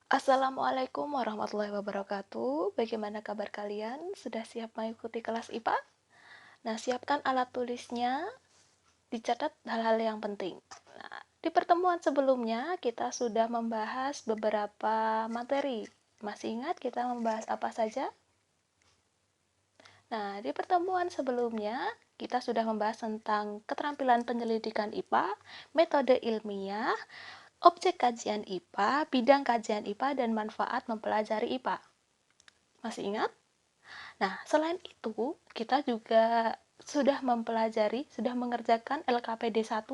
Assalamualaikum warahmatullahi wabarakatuh. Bagaimana kabar kalian? Sudah siap mengikuti kelas IPA? Nah, siapkan alat tulisnya, dicatat hal-hal yang penting. Nah, di pertemuan sebelumnya kita sudah membahas beberapa materi. Masih ingat kita membahas apa saja? Nah, di pertemuan sebelumnya kita sudah membahas tentang keterampilan penyelidikan IPA, metode ilmiah, objek kajian IPA, bidang kajian IPA, dan manfaat mempelajari IPA. Masih ingat? Nah, selain itu, kita juga sudah mengerjakan LKPD 1,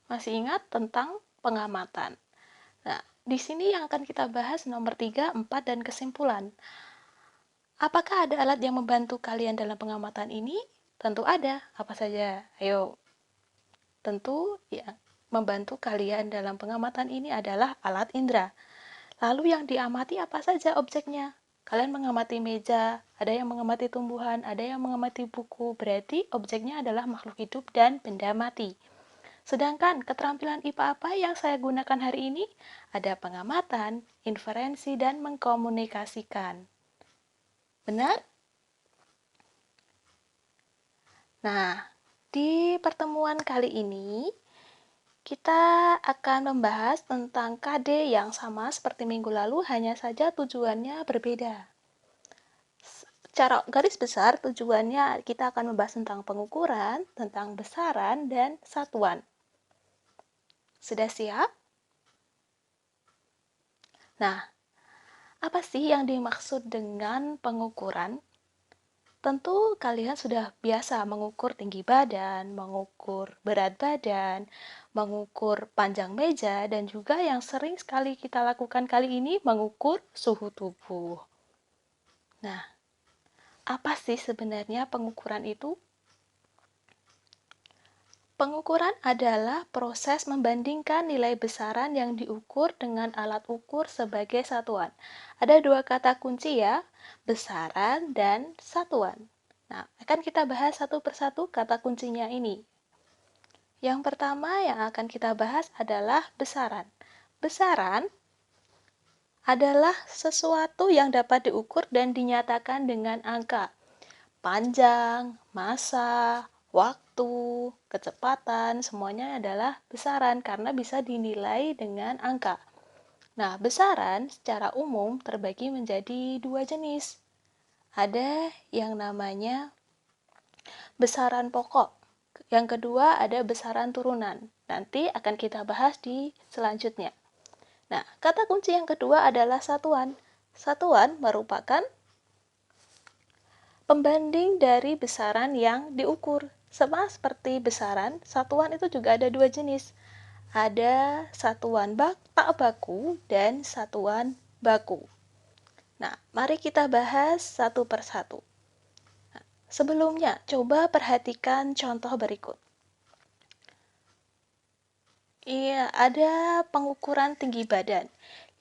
masih ingat tentang pengamatan. Nah, di sini yang akan kita bahas nomor 3, 4, dan kesimpulan. Apakah ada alat yang membantu kalian dalam pengamatan ini? Tentu ada. Apa saja? Ayo. Tentu ya, membantu kalian dalam pengamatan ini adalah alat indera. Lalu yang diamati apa saja objeknya? Kalian mengamati meja, ada yang mengamati tumbuhan, ada yang mengamati buku, berarti objeknya adalah makhluk hidup dan benda mati. Sedangkan keterampilan IPA apa yang saya gunakan hari ini? Ada pengamatan, inferensi, dan mengkomunikasikan. Benar? Nah, di pertemuan kali ini, kita akan membahas tentang KD yang sama seperti minggu lalu, hanya saja tujuannya berbeda. Secara garis besar, tujuannya kita akan membahas tentang pengukuran, tentang besaran, dan satuan. Sudah siap? Nah, apa sih yang dimaksud dengan pengukuran? Tentu kalian sudah biasa mengukur tinggi badan, mengukur berat badan, mengukur panjang meja, dan juga yang sering sekali kita lakukan kali ini mengukur suhu tubuh. Nah, apa sih sebenarnya pengukuran itu? Pengukuran adalah proses membandingkan nilai besaran yang diukur dengan alat ukur sebagai satuan. Ada dua kata kunci ya, besaran dan satuan. Nah, akan kita bahas satu persatu kata kuncinya ini. Yang pertama yang akan kita bahas adalah besaran. Besaran adalah sesuatu yang dapat diukur dan dinyatakan dengan angka. Panjang, massa, waktu, kecepatan, semuanya adalah besaran karena bisa dinilai dengan angka. Nah, besaran secara umum terbagi menjadi dua jenis. Ada yang namanya besaran pokok. Yang kedua ada besaran turunan. Nanti akan kita bahas di selanjutnya. Nah, kata kunci yang kedua adalah satuan. Satuan merupakan pembanding dari besaran yang diukur. Sama seperti besaran, satuan itu juga ada dua jenis. Ada satuan tak baku dan satuan baku. Nah, mari kita bahas satu persatu. Nah, sebelumnya, coba perhatikan contoh berikut. Iya, ada pengukuran tinggi badan.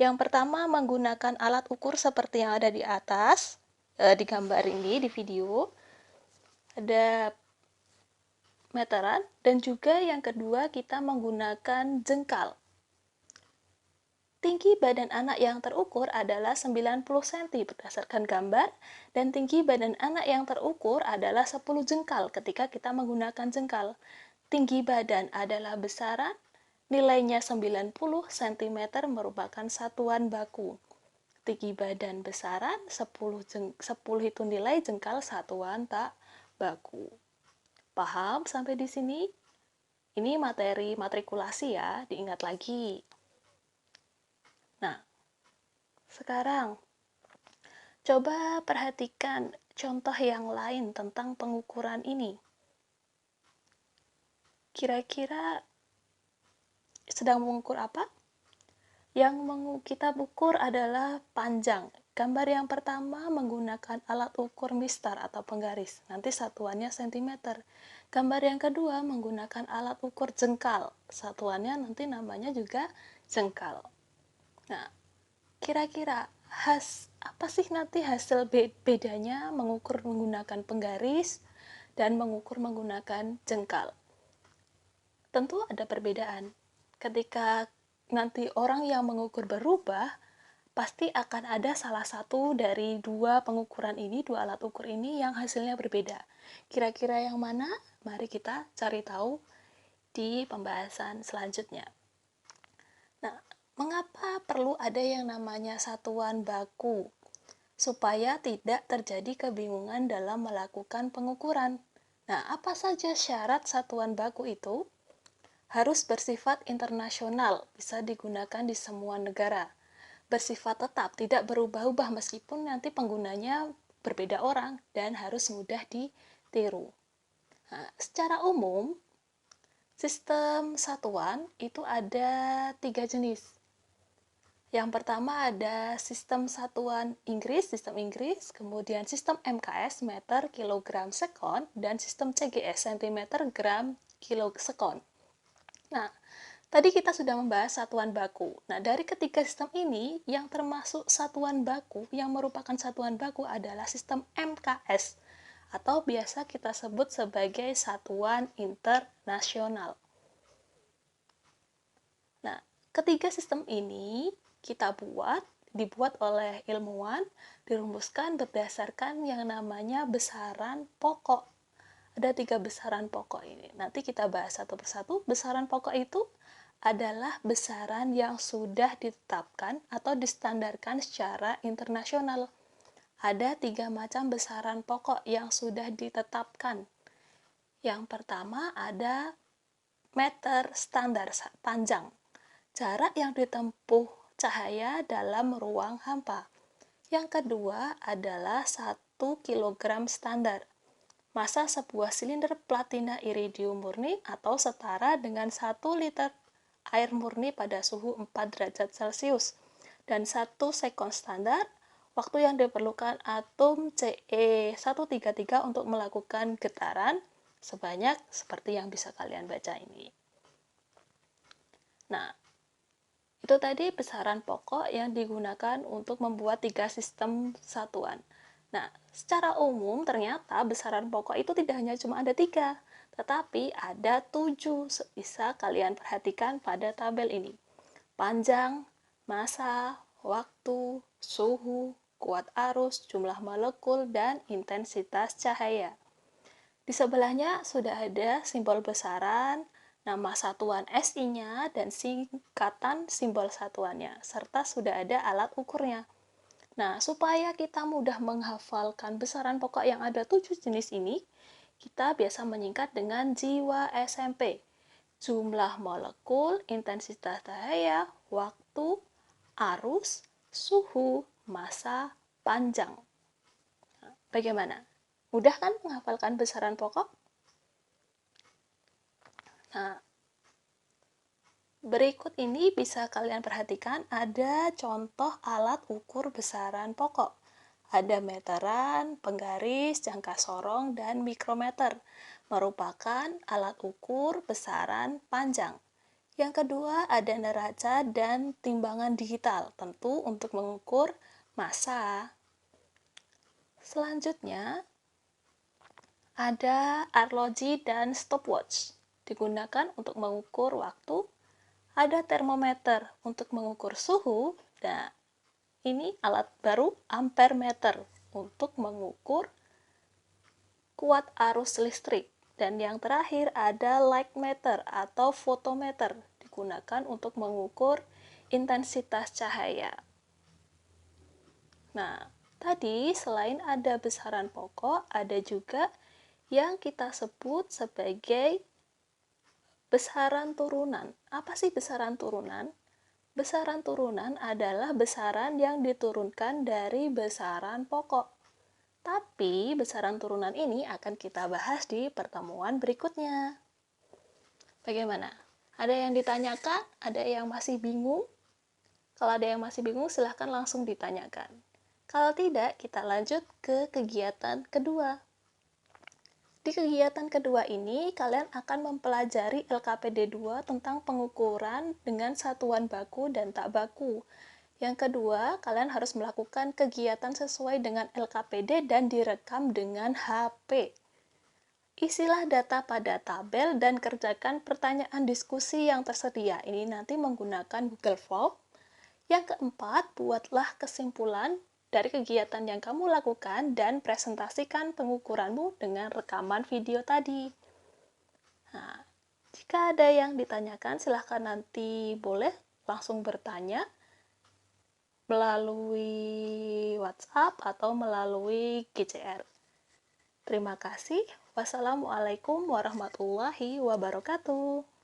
Yang pertama menggunakan alat ukur seperti yang ada di atas, di gambar ini, di video. Ada meteran, dan juga yang kedua kita menggunakan jengkal. Tinggi badan anak yang terukur adalah 90 cm berdasarkan gambar, dan tinggi badan anak yang terukur adalah 10 jengkal ketika kita menggunakan jengkal. Tinggi badan adalah besaran, nilainya 90 cm merupakan satuan baku. Tinggi badan besaran, 10 itu nilai jengkal satuan tak baku. Paham sampai di sini? Ini materi matrikulasi ya, diingat lagi. Nah, sekarang coba perhatikan contoh yang lain tentang pengukuran ini. Kira-kira sedang mengukur apa? Yang kita ukur adalah panjang. Gambar yang pertama menggunakan alat ukur mistar atau penggaris. Nanti satuannya cm. Gambar yang kedua menggunakan alat ukur jengkal. Satuannya nanti namanya juga jengkal. Nah, kira-kira apa sih nanti hasil bedanya mengukur menggunakan penggaris dan mengukur menggunakan jengkal? Tentu ada perbedaan. Ketika nanti orang yang mengukur berubah, pasti akan ada salah satu dari dua pengukuran ini, dua alat ukur ini yang hasilnya berbeda. Kira-kira yang mana? Mari kita cari tahu di pembahasan selanjutnya. Nah, mengapa perlu ada yang namanya satuan baku? Supaya tidak terjadi kebingungan dalam melakukan pengukuran. Nah, apa saja syarat satuan baku itu? Harus bersifat internasional, bisa digunakan di semua negara. Bersifat tetap, tidak berubah-ubah meskipun nanti penggunanya berbeda orang dan harus mudah ditiru. Nah, secara umum, sistem satuan itu ada 3 jenis. Yang pertama ada sistem satuan Inggris, kemudian sistem MKS, meter, kilogram, sekon, dan sistem CGS, cm, gram, kilo, sekon. Nah, tadi kita sudah membahas satuan baku. Nah, dari ketiga sistem ini, yang termasuk satuan baku, yang merupakan satuan baku adalah sistem MKS, atau biasa kita sebut sebagai satuan internasional. Nah, ketiga sistem ini dibuat oleh ilmuwan, dirumuskan berdasarkan yang namanya besaran pokok. Ada 3 besaran pokok ini. Nanti kita bahas satu persatu. Besaran pokok itu adalah besaran yang sudah ditetapkan atau distandarkan secara internasional. Ada 3 macam besaran pokok yang sudah ditetapkan. Yang pertama ada meter standar panjang. Jarak yang ditempuh cahaya dalam ruang hampa. Yang kedua adalah 1 kg standar. Massa sebuah silinder platina iridium murni atau setara dengan 1 liter air murni pada suhu 4 derajat Celcius. Dan 1 sekon standar, waktu yang diperlukan atom Ce133 untuk melakukan getaran sebanyak seperti yang bisa kalian baca ini. Nah, itu tadi besaran pokok yang digunakan untuk membuat 3 sistem satuan. Nah, secara umum ternyata besaran pokok itu tidak hanya cuma ada 3, tetapi ada 7. Bisa kalian perhatikan pada tabel ini. Panjang, massa, waktu, suhu, kuat arus, jumlah molekul, dan intensitas cahaya. Di sebelahnya sudah ada simbol besaran, nama satuan SI-nya, dan singkatan simbol satuannya, serta sudah ada alat ukurnya. Nah, supaya kita mudah menghafalkan besaran pokok yang ada 7 jenis ini, kita biasa menyingkat dengan jiwa SMP. Jumlah molekul, intensitas cahaya, waktu, arus, suhu, massa, panjang. Nah, bagaimana? Mudah kan menghafalkan besaran pokok? Nah, berikut ini bisa kalian perhatikan ada contoh alat ukur besaran pokok. Ada meteran, penggaris, jangka sorong, dan mikrometer. Merupakan alat ukur besaran panjang. Yang kedua ada neraca dan timbangan digital, tentu untuk mengukur massa. Selanjutnya, ada arloji dan stopwatch, digunakan untuk mengukur waktu. Ada termometer untuk mengukur suhu. Nah, ini alat baru ampermeter untuk mengukur kuat arus listrik. Dan yang terakhir ada lightmeter atau fotometer, digunakan untuk mengukur intensitas cahaya. Nah, tadi selain ada besaran pokok, ada juga yang kita sebut sebagai besaran turunan. Apa sih besaran turunan? Besaran turunan adalah besaran yang diturunkan dari besaran pokok. Tapi besaran turunan ini akan kita bahas di pertemuan berikutnya. Bagaimana? Ada yang ditanyakan? Ada yang masih bingung? Kalau ada yang masih bingung, silahkan langsung ditanyakan. Kalau tidak, kita lanjut ke kegiatan kedua. Di kegiatan kedua ini, kalian akan mempelajari LKPD 2 tentang pengukuran dengan satuan baku dan tak baku. Yang kedua, kalian harus melakukan kegiatan sesuai dengan LKPD dan direkam dengan HP. Isilah data pada tabel dan kerjakan pertanyaan diskusi yang tersedia. Ini nanti menggunakan Google Form Yang keempat, buatlah kesimpulan dari kegiatan yang kamu lakukan dan presentasikan pengukuranmu dengan rekaman video tadi. Nah, jika ada yang ditanyakan, silahkan nanti boleh langsung bertanya melalui WhatsApp atau melalui GCR. Terima kasih. Wassalamualaikum warahmatullahi wabarakatuh.